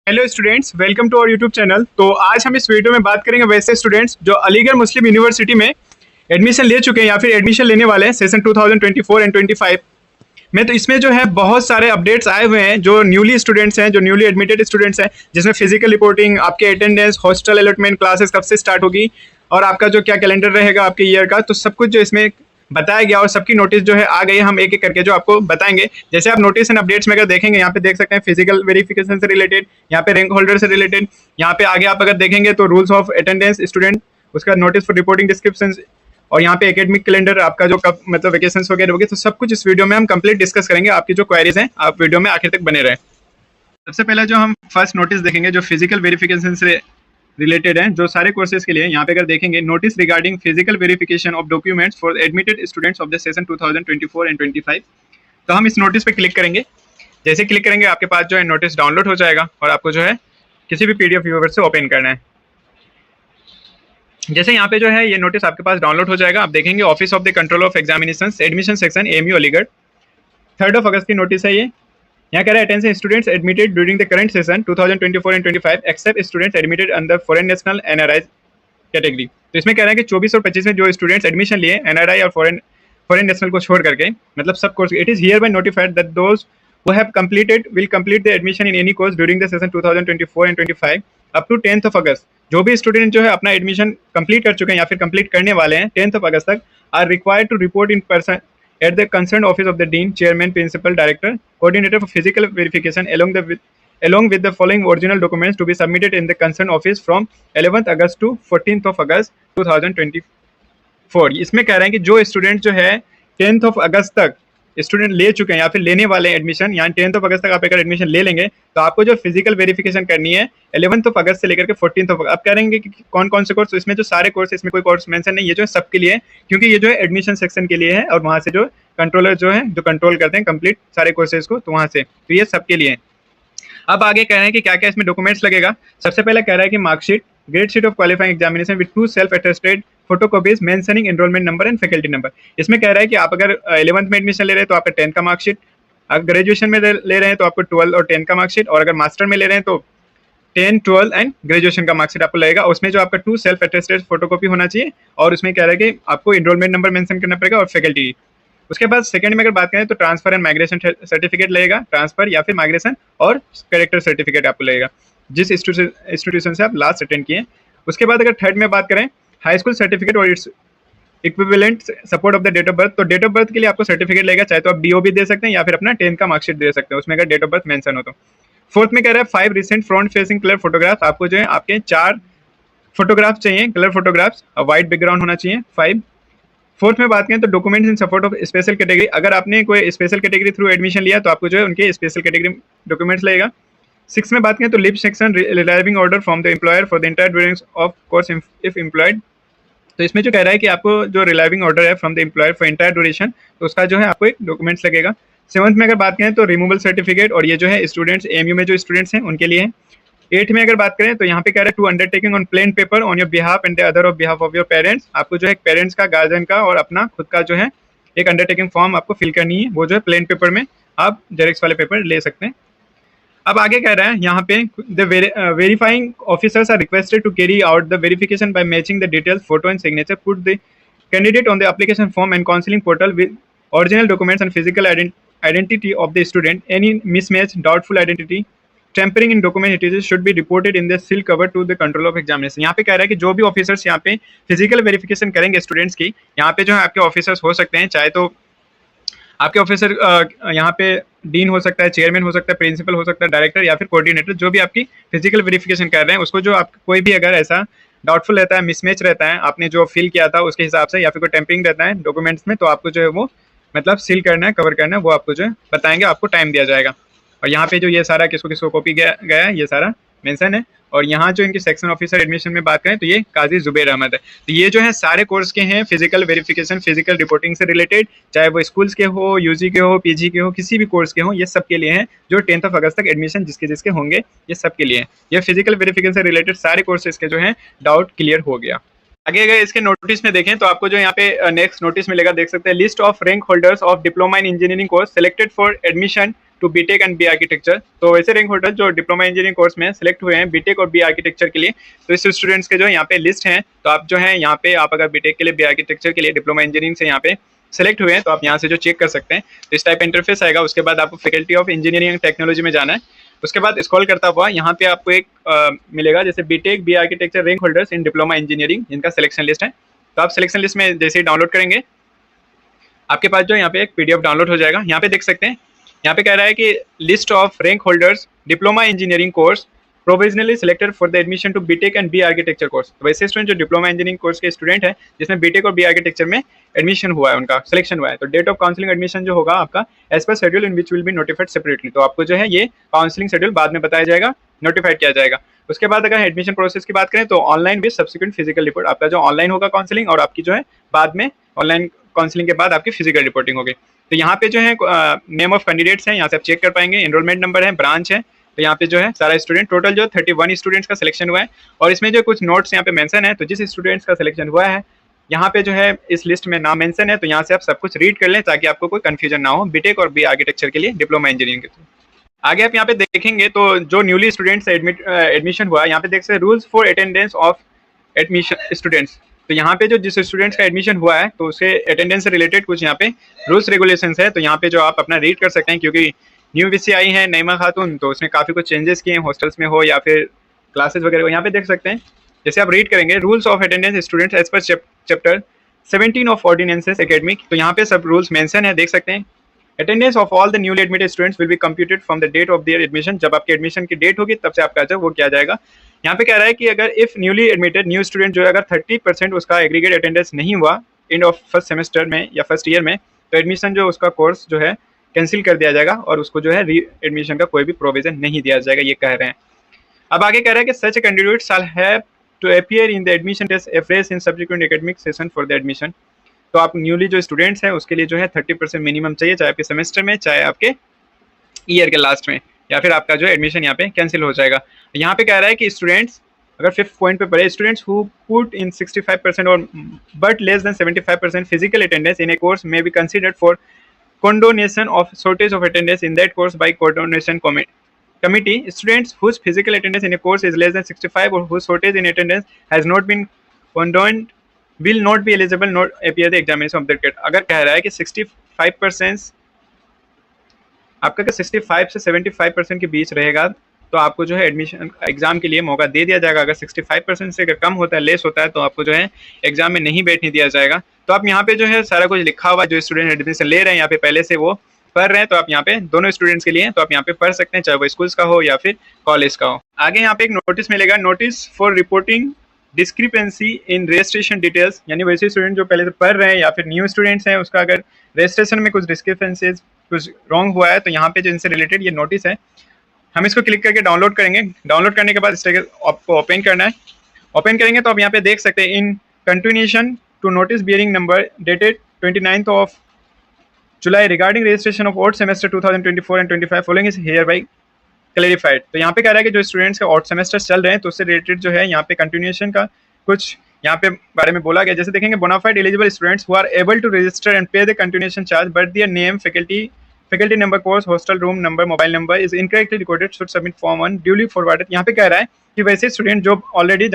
Hello students, welcome to our YouTube channel. तो आज हम इस वीडियो में बात करेंगे वैसे स्टूडेंट्स जो अलीगढ़ मुस्लिम यूनिवर्सिटी में एडमिशन ले चुके हैं या फिर एडमिशन लेने वाले हैं सेशन 2024 एंड 25 में। तो इसमें जो है बहुत सारे अपडेट्स आए हुए हैं जो न्यूली स्टूडेंट्स हैं, जो न्यूली एडमिटेड स्टूडेंट्स हैं, जिसमें फिजिकल रिपोर्टिंग, आपके अटेंडेंस, हॉस्टल अलॉटमेंट, क्लासेस कब से स्टार्ट होगी और आपका जो क्या कैलेंडर रहेगा आपके ईयर का, तो सब कुछ जो इसमें बताया गया और सबकी नोटिस जो है आ गई है। हम एक एक करके जो आपको बताएंगे। जैसे आप नोटिस एंड अपडेट्स में अगर देखेंगे, यहाँ पे देख सकते हैं फिजिकल वेरिफिकेशन से रिलेटेड, यहाँ पे रैंक होल्डर से रिलेटेड, यहाँ पे आगे आप अगर देखेंगे तो रूल्स ऑफ अटेंडेंस स्टूडेंट, उसका नोटिस फॉर रिपोर्टिंग डिस्क्रिप्शन, और यहाँ पे एकेडमिक कैलेंडर आपका जो कब मतलब वेकेशंस वगैरह होगी। तो सब कुछ इस वीडियो में हम कंप्लीट डिस्कस करेंगे। आपकी जो क्वेरीज हैं आप वीडियो में आखिर तक बने रहें। सबसे पहले जो हम फर्स्ट नोटिस देखेंगे जो फिजिकल वेरिफिकेशन से रिलेटेड है, जो सारे कोर्सेज के लिए। यहाँ पे अगर देखेंगे notice regarding physical verification of documents for admitted students of the session 2024 and 25। तो हम इस नोटिस पे क्लिक करेंगे। जैसे क्लिक करेंगे आपके पास जो है नोटिस डाउनलोड हो जाएगा और आपको जो है किसी भी पीडीएफ व्यूअर से ओपन करना है। जैसे यहाँ पे जो है ये नोटिस आपके पास डाउनलोड हो जाएगा। आप देखेंगे office of the control of examinations admission section AMU Aligarh, 3 अगस्त की नोटिस है ये। यहाँ कह रहा है attention students admitted during the current session 2024 and 25 except students admitted under foreign national NRI category. तो इसमें कह रहा है कि 24 और 25 में जो स्टूडेंट्स एडमिशन लिए एनआरआई और फॉरेन नेशनल को छोड़ करके, मतलब सब course, it is here bye notified that those who have completed will complete the admission in any course during the session 2024 and 25 up to 10th of August। जो भी student जो है अपना एडमिशन कंप्लीट कर चुके हैं या फिर कंप्लीट करने वाले हैं 10th of August तक, are required to report in person at the concerned office of the dean, chairman, principal, director, coordinator for physical verification along with the following original documents to be submitted in the concerned office from 11th August to 14th of August 2024। इसमें कह रहे हैं कि जो student जो है 10th of August तक student ले चुके हैं या फिर लेने वाले हैं एडमिशन, यानी 10th of August तक आप अगर एडमिशन ले लेंगे तो आपको जो फिजिकल वेरिफिकेशन करनी है 11th of August से लेकर के 14th of August। आप करेंगे कि कौन कौन से कोर्स, तो इसमें जो सारे कोर्स, इसमें कोई कोर्स मेंशन नहीं, ये जो है सबके लिए है, क्योंकि ये जो है एडमिशन सेक्शन के लिए है और वहाँ से जो कंट्रोलर जो है जो कंट्रोल करते हैं कंप्लीट सारे कोर्सेज को, तो वहाँ से, तो ये सबके लिए है। अब आगे कह रहे हैं कि क्या क्या इसमें डॉक्यूमेंट्स लगेगा। सबसे पहले कह रहा है कि marksheet, grade sheet of qualifying examination with 2 self attested photocopies mentioning enrolment number and faculty number. इसमें कह रहा है कि आप अगर 11th में एडमिशन ले रहे हैं तो आपका 10th का मार्कशीट, अगर ग्रेजुएशन में ले रहे हैं तो आपको 12 और 10 का मार्कशीट, और अगर मास्टर में ले रहे हैं तो 10, 12 एंड ग्रेजुएशन का मार्कशीट आपको लगेगा। उसमें जो आपका 2 सेल्फ अटेस्टेड फोटोकॉपी होना चाहिए, और उसमें कह रहा है कि आपको एनरोलमेंट नंबर मेंशन करना पड़ेगा और फैकल्टी। उसके बाद सेकंड में अगर बात करें तो ट्रांसफर एंड माइग्रेशन सर्टिफिकेट लगेगा, ट्रांसफर या फिर माइग्रेशन, और कैरेक्टर सर्टिफिकेट आपको लगेगा जिस इंस्टीट्यूशन से आप लास्ट अटेंड किए। उसके बाद अगर थर्ड में बात करें हाई स्कूल सर्टिफिकेट और its equivalent support of the date of birth, तो डेट ऑफ बर्थ के लिए आपको सर्टिफिकेट लगेगा, चाहे तो आप डीओ भी दे सकते हैं या फिर अपना 10 का मार्कशीट दे सकते हैं, उसमें अगर डेट ऑफ बर्थ मेंशन हो तो। फोर्थ में कह रहा है 5 recent front facing colour photograph, आपको जो है आपके 4 फोटोग्राफ चाहिए, कलर फोटोग्राफ्स, वाइट बैकग्राउंड होना चाहिए 5। फोर्थ में बात करें तो documents in support of special category, अगर आपने कोई स्पेशल कैटेगरी थ्रू एडमिशन लिया तो आपको जो है उनके स्पेशल कैटेगरी डॉक्यूमेंट्स लगेगा। 6 में बात करें तो leave section relieving order from the employer for the entire duration of course if employed. तो इसमें जो कह रहा है कि आपको जो रिलाइविंग ऑर्डर है from the employer for entire duration, तो उसका जो है आपको एक डॉक्यूमेंट्स लगेगा। 7th में अगर बात करें तो रिमूवल सर्टिफिकेट, और ये जो है स्टूडेंट्स एएमयू में जो स्टूडेंट्स हैं उनके लिए है। 8th में अगर बात करें तो यहाँ पे कह रहा है two undertaking on plain paper on your behalf and the other of behalf of your parents, आपको जो है पेरेंट्स का, गार्जियन का और अपना खुद का जो है एक अंडरटेकिंग फॉर्म आपको फिल करनी है, वो जो है प्लेन पेपर में, आप जेरॉक्स वाले पेपर ले सकते हैं। अब आगे कह रहा है यहाँ पे the verifying officers are requested to carry out the verification by matching the details photo and signature put the candidate on the application form and counselling portal with original documents and physical identity of the student. Any mismatch, doubtful identity, tampering in document details should be reported in the seal cover to the control of examination। यहाँ पे कह रहा है कि जो भी officers यहाँ पे फिजिकल वेरिफिकेशन करेंगे स्टूडेंट्स की, यहाँ पे जो है आपके ऑफिसर्स हो सकते हैं, चाहे तो आपके ऑफिसर यहाँ पे डीन हो सकता है, चेयरमैन हो सकता है, प्रिंसिपल हो सकता है, डायरेक्टर या फिर कोऑर्डिनेटर, जो भी आपकी फिजिकल वेरिफिकेशन कर रहे हैं उसको जो आप कोई भी अगर ऐसा डाउटफुल रहता है, मिसमैच रहता है आपने जो फिल किया था उसके हिसाब से, या फिर कोई टेम्परिंग रहता है डॉक्यूमेंट्स में, तो आपको जो है वो मतलब सील करना है, कवर करना है, वो आपको जो है बताएंगे, आपको टाइम दिया जाएगा। और यहाँ पे जो ये सारा किसको किसको कॉपी गया है ये सारा मेंशन है। और यहाँ जो इनके सेक्शन ऑफिसर एडमिशन में बात करें तो ये काजी जुबैर अहमद है। तो ये जो है सारे कोर्स के हैं फिजिकल वेरिफिकेशन, फिजिकल रिपोर्टिंग से रिलेटेड, चाहे वो स्कूल्स के हो, यूजी के हो, पीजी के हो, किसी भी कोर्स के हो, ये सब के लिए हैं। जो 10th of August तक एडमिशन जिसके जिसके होंगे ये सब के लिए हैं। ये फिजिकल वेरिफिकेशन से रिलेटेड सारे कोर्सेज के जो है डाउट क्लियर हो गया। आगे अगर इसके नोटिस में देखें तो आपको जो यहाँ पे नेक्स्ट नोटिस मिलेगा, देख सकते हैं list of rank holders of diploma in engineering course selected for admission to BTech and B architecture. तो वैसे रैंक होल्डर जो डिप्लोमा इंजीनियरिंग कोर्स में सेलेक्ट हुए हैं बीटेक और बी आर्किटेक्चर के लिए, तो इस स्टूडेंट्स के जो यहाँ पे लिस्ट हैं, तो आप जो है यहाँ पे आप अगर बीटेक के लिए, बी आर्किटेक्चर के लिए डिप्लोमा इंजीनियरिंग से यहाँ पे सेलेक्ट हुए हैं तो आप यहाँ से जो चेक कर सकते हैं। तो इस टाइप इंटरफेस आएगा। उसके बाद आपको faculty of engineering and technology में जाना है। उसके बाद स्क्रॉल करता हुआ यहाँ पे आपको एक मिलेगा जैसे BTech B architecture rank holders in diploma engineering, जिनका सिलेक्शन लिस्ट है। तो आप सिलेक्शन लिस्ट में जैसे ही डाउनलोड करेंगे आपके पास जो यहाँ पे एक पीडीएफ डाउनलोड हो जाएगा। यहाँ पे देख सकते हैं, यहाँ पे कह रहा है कि list of rank holders diploma engineering course provisionally selected for the admission to BTech and B architecture course. तो वैसे स्टूडेंट जो डिप्लोमा इंजीनियरिंग कोर्स के स्टूडेंट है जिसमें बीटेक और बी आर्किटेक्चर में एडमिशन हुआ है, उनका सिलेक्शन हुआ है, तो डेट ऑफ काउंसलिंग एडमिशन जो होगा आपका as per schedule in which will be notified separately. तो आपको जो है ये काउंसलिंग शेड्यूल बाद में बताया जाएगा, नोटिफाइड किया जाएगा। उसके बाद अगर एडमिशन प्रोसेस की बात करें तो online with subsequent physical report, आपका जो ऑनलाइन होगा काउंसलिंग, और आपकी जो है बाद में ऑनलाइन काउंसलिंग के बाद आपकी फिजिकल रिपोर्टिंग होगी। तो यहाँ पे जो है नेम ऑफ कैंडिडेट्स हैं, यहाँ से आप चेक कर पाएंगे, एनरोलमेंट नंबर है, ब्रांच है। तो यहाँ पे जो है सारा स्टूडेंट, टोटल जो 31 स्टूडेंट्स का सिलेक्शन हुआ है। और इसमें जो कुछ नोट्स यहाँ पे मेंशन है, तो जिस स्टूडेंट्स का सिलेक्शन हुआ है यहाँ पे जो है इस लिस्ट में नाम मेंशन है, तो यहाँ से आप सब कुछ रीड कर लें ताकि आपको कोई कंफ्यूजन ना हो बीटेक और बी आर्किटेक्चर के लिए डिप्लोमा इंजीनियरिंग के थ्रू। आगे आप यहाँ पे देखेंगे तो जो न्यूली स्टूडेंट्स एडमिशन हुआ है, यहाँ पे देख सकते हैं rules for attendance of admission students. तो यहाँ पे जो जिस स्टूडेंट्स का एडमिशन हुआ है तो उसके अटेंडेंस से रिलेटेड कुछ यहाँ पे रूल्स रेगुलेशंस है। तो यहाँ पे जो आप अपना रीड कर सकते हैं, क्योंकि न्यू वीसी आई है नईमा खातून, तो उसने काफ़ी कुछ चेंजेस किए हैं हॉस्टल्स में हो या फिर क्लासेस वगैरह हो। यहाँ पे देख सकते हैं, जैसे आप रीड करेंगे rules of attendance students as per chapter 17 of ordinances academic. तो यहाँ पे सब रूल्स मेंशन है, देख सकते हैं। Attendance of all the newly admitted students will be computed from the date of their admission. जब आपके एडमिशन की डेट होगी तब से आपका जो वो किया जाएगा। यहाँ पे कह रहा है कि अगर if newly admitted new student जो है अगर 30% उसका एग्रीगेट अटेंडेंस नहीं हुआ एंड ऑफ फर्स्ट सेमेस्टर में या फर्स्ट ईयर में, तो एडमिशन जो उसका कोर्स जो है कैंसिल कर दिया जाएगा और उसको जो है री एडमिशन का कोई भी प्रोविजन नहीं दिया जाएगा, ये कह रहे हैं। अब आगे कह रहा है कि such candidate shall have to appear in the admission test afresh in subsequent academic session for the admission. तो आप न्यूली जो स्टूडेंट्स हैं उसके लिए जो है 30% मिनिमम चाहिए, चाहे आपके सेमेस्टर में, चाहे आपके ईयर के लास्ट में, या फिर आपका जो एडमिशन यहाँ पे कैंसिल हो जाएगा। यहाँ पे कह रहा है कि स्टूडेंट्स अगर 5th पॉइंट पे पढ़े, स्टूडेंट्स हु पुट इन 65% और but less than 75% physical attendance in A course may be considered for condonation of shortage of attendance in that course by coordination committee. Students whose physical attendance in a course is less than 65 or whose shortage in attendance has not been condoned will not be eligible not appear the examination of that grade। अगर कह रहा है कि 65% आपका 65 से 75% के बीच रहेगा तो आपको जो है एडमिशन एग्जाम के लिए मौका दे दिया जाएगा। अगर 65% से अगर कम होता है, लेस होता है, तो आपको जो है एग्जाम में नहीं बैठने दिया जाएगा। तो आप यहाँ पे जो है सारा कुछ लिखा हुआ, जो स्टूडेंट एडमिशन ले रहे हैं यहाँ पे पहले से वो पढ़ रहे हैं, तो आप यहाँ पे दोनों स्टूडेंट्स के लिए तो आप यहाँ पे पढ़ सकते हैं, चाहे वो स्कूल्स का हो या फिर कॉलेज का हो। आगे यहाँ पे एक नोटिस मिलेगा, notice for reporting discrepancy in registration details. यानी वैसे स्टूडेंट जो पहले से पढ़ रहे हैं या फिर न्यू स्टूडेंट्स हैं, उसका अगर रजिस्ट्रेशन में कुछ डिस्क्रिपेंसीज कुछ रॉन्ग हुआ है तो यहाँ पे जो इनसे रिलेटेड ये नोटिस है, हम इसको क्लिक करके डाउनलोड करेंगे। डाउनलोड करने के बाद इस आपको ओपन करना है। ओपन करेंगे तो आप यहाँ पे देख सकते हैं, in continuation to notice bearing number dated 29th of July regarding registration of odd semester 2024 and 25 following is hereby clarified। तो यहाँ पे कह रहा है कि जो स्टूडेंट्स का ऑड सेमेस्टर चल रहे हैं तो उससे रिलेटेड जो है यहाँ पे कंटिन्यूएशन का कुछ यहाँ पे बारे में बोला गया। जैसे देखेंगे, bona fide eligible students who are able to register and pay the continuation charge but their name faculty number course hostel room number mobile number is incorrectly recorded should submit form 1 duly forwarded. यहाँ पे कह रहा है कि वैसे student जो already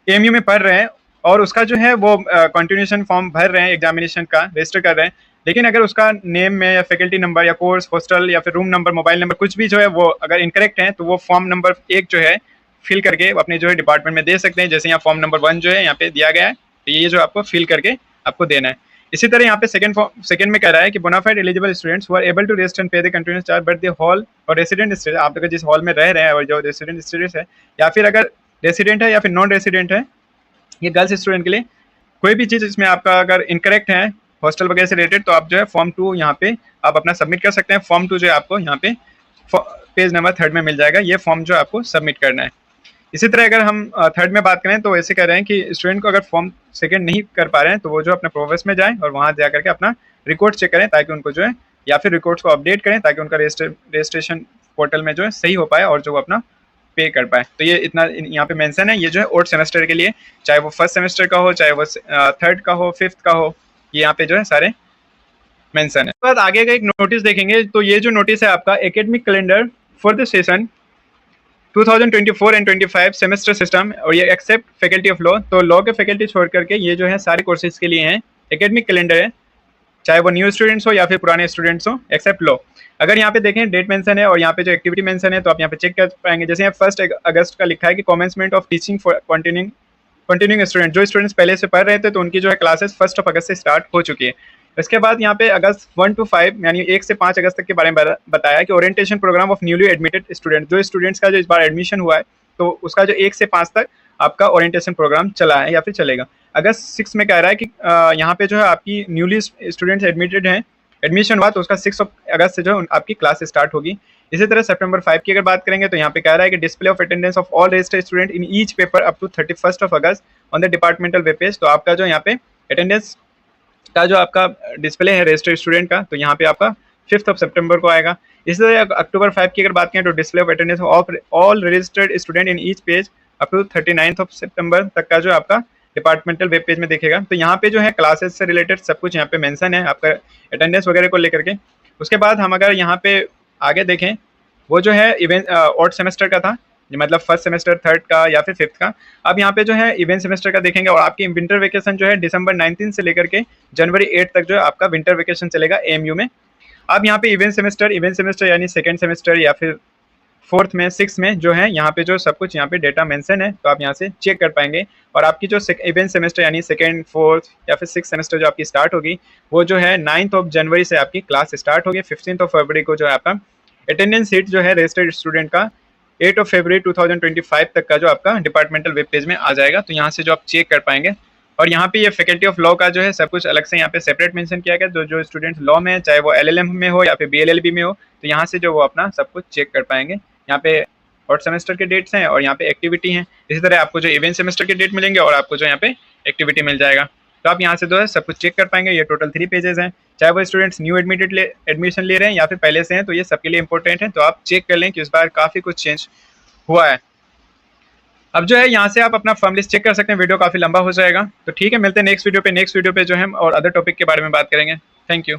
AMU में पढ़ रहे हैं और उसका जो है वो कंटिन्यूएशन फॉर्म भर रहे हैं, एग्जामिनेशन का रजिस्टर कर रहे हैं, लेकिन अगर उसका नेम में या फैकल्टी नंबर या कोर्स हॉस्टल या फिर रूम नंबर मोबाइल नंबर कुछ भी जो है वो अगर इनकरेक्ट है तो वो फॉर्म नंबर 1 जो है फिल करके अपने जो है डिपार्टमेंट में दे सकते हैं। जैसे यहाँ फॉर्म नंबर 1 जो है यहाँ पे दिया गया है, तो ये जो आपको फिल करके आपको देना है। इसी तरह यहाँ पे सेकंड में कह रहा है कि bona fide eligible students who are able to register and pay the continuous charge but the hall और रेसिडेंट स्टेटस, आप अगर जिस हॉल में रह रहे हैं और जो रेसिडेंट स्टेटस है या फिर अगर रेसिडेंट है या फिर नॉन रेसिडेंट है, ये गर्ल्स स्टूडेंट के लिए कोई भी चीज़ इसमें आपका अगर इनकरेक्ट है हॉस्टल वगैरह से रिलेटेड, तो आप जो है फॉर्म 2 यहाँ पे आप अपना सबमिट कर सकते हैं। फॉर्म 2 जो है आपको यहाँ पे पेज नंबर 3 में मिल जाएगा, ये फॉर्म जो आपको सबमिट करना है। इसी तरह अगर हम 3rd में बात करें तो ऐसे कह रहे हैं कि स्टूडेंट को अगर फॉर्म 2 नहीं कर पा रहे हैं तो वो जो अपने प्रोग्रेस में जाएं और वहाँ जा करके अपना रिकॉर्ड चेक करें ताकि उनको जो है, या फिर रिकॉर्ड्स को अपडेट करें ताकि उनका रजिस्ट्रेशन पोर्टल में जो है सही हो पाए और जो अपना पे कर पाए। तो ये इतना यहाँ पे मेंशन है, ये जो है ओड सेमेस्टर के लिए, चाहे वो फर्स्ट सेमेस्टर का हो, चाहे वो 3rd का हो, 5th का हो, ये यहाँ पे जो है सारे मेंशन है। उसके बाद आगे का एक नोटिस देखेंगे, तो ये जो नोटिस है आपका academic calendar for the session 2024 and 25 semester system, और ये एक्सेप्ट फैकल्टी ऑफ लॉ, तो लॉ के फैकल्टी छोड़ करके ये जो है सारे कोर्सेज के लिए हैं। एकेडमिक कैलेंडर है, चाहे वो न्यू स्टूडेंट्स हो या फिर पुराने स्टूडेंट्स हो, एक्सेप्ट लॉ। अगर यहाँ पे देखें डेट मेंशन है और यहाँ पे जो एक्टिविटी मेंशन है, तो आप यहाँ पे चेक कर पाएंगे। जैसे यहाँ 1 अगस्त का लिखा है कि commencement of teaching for continuing student, जो स्टूडेंट्स पहले से पढ़ रहे थे तो उनकी जो है क्लासेस 1 अगस्त से स्टार्ट हो चुकी है। इसके बाद यहाँ पे अगस्त 1 to 5 यानी 1 से 5 अगस्त तक के बारे में बताया कि orientation programme of newly admitted student, जो स्टूडेंट्स का जो इस बार एडमिशन हुआ है तो उसका जो 1 से 5 तक आपका ओरिएंटेशन प्रोग्राम चला है या फिर चलेगा। अगस्त 6 में कह रहा है कि यहाँ पे जो है आपकी न्यूली स्टूडेंट्स एडमिटेड हैं, एडमिशन हुआ तो उसका 6 अगस्त से जो है आपकी क्लास स्टार्ट होगी। इसी तरह सितंबर 5 की अगर बात करेंगे तो यहाँ पे कह रहा है कि display of attendance of all registered student in each paper up to 31 August on the departmental web page. तो आपका जो यहाँ पे अटेंडेंस का जो आपका डिस्प्ले है रजिस्टर्ड स्टूडेंट का, तो यहाँ पे आपका 5 सितंबर को आएगा। इसी तरह अक्टूबर 5 की अगर बात करें तो display of attendance of all registered student in each page up to 39 सितंबर तक का जो आपका डिपार्टमेंटल वेब पेज में देखेगा। तो यहाँ पे जो है क्लासेस से रिलेटेड सब कुछ यहाँ पे मेंशन है आपका अटेंडेंस वगैरह को लेकर के। उसके बाद हम अगर यहाँ पे आगे देखें, वो जो है इवेंट ऑड सेमेस्टर का था, मतलब 1st सेमेस्टर 3rd का या फिर 5th का। अब यहाँ पे जो है इवेंट सेमेस्टर का देखेंगे, और आपकी विंटर वेकेशन जो है दिसंबर 19 से लेकर के जनवरी 8 तक जो है आपका विंटर वेकेशन चलेगा एएमयू में। अब यहाँ पे इवेंट सेमेस्टर यानी 2nd सेमेस्टर या फिर 4th में 6th में जो है यहाँ पे जो सब कुछ यहाँ पे डेटा मेंशन है, तो आप यहाँ से चेक कर पाएंगे। और आपकी जो इवेंट सेमेस्टर यानी 2nd 4th या फिर 6th सेमेस्टर जो आपकी स्टार्ट होगी, वो जो है 9 जनवरी से आपकी क्लास स्टार्ट होगी। 15 फरवरी को जो है आपका अटेंडेंस शीट जो है रजिस्टर्ड स्टूडेंट का 8 फरवरी 2025 तक का जो आपका डिपार्टमेंटल वेब पेज में आ जाएगा। तो यहाँ से जो आप चेक कर पाएंगे। और यहाँ पे ये फैकल्टी ऑफ लॉ का जो है सब कुछ अलग से यहाँ पे सेपरेट मेंशन किया गया, तो जो स्टूडेंट लॉ में चाहे वो एलएलएम में हो या फिर बीएलएलबी में हो, तो यहाँ से जो वो अपना सब कुछ चेक कर पाएंगे। यहाँ पे और सेमेस्टर के डेट्स हैं और यहाँ पे एक्टिविटी हैं। इसी तरह आपको जो इवेंट सेमेस्टर के डेट मिलेंगे और आपको जो यहाँ पे एक्टिविटी मिल जाएगा। तो आप यहाँ से जो है सब कुछ चेक कर पाएंगे। ये टोटल 3 पेजेस हैं, चाहे वो स्टूडेंट्स न्यू एडमिशन ले रहे हैं या फिर पहले से हैं, तो ये सबके लिए इंपॉर्टेंट है। तो आप चेक कर लें कि इस बार काफ़ी कुछ चेंज हुआ है। अब जो है यहाँ से आप अपना फॉर्म लिस्ट चेक कर सकते हैं। वीडियो काफ़ी लंबा हो जाएगा, तो ठीक है, मिलते हैं नेक्स्ट वीडियो पे जो है और अदर टॉपिक के बारे में बात करेंगे। Thank you.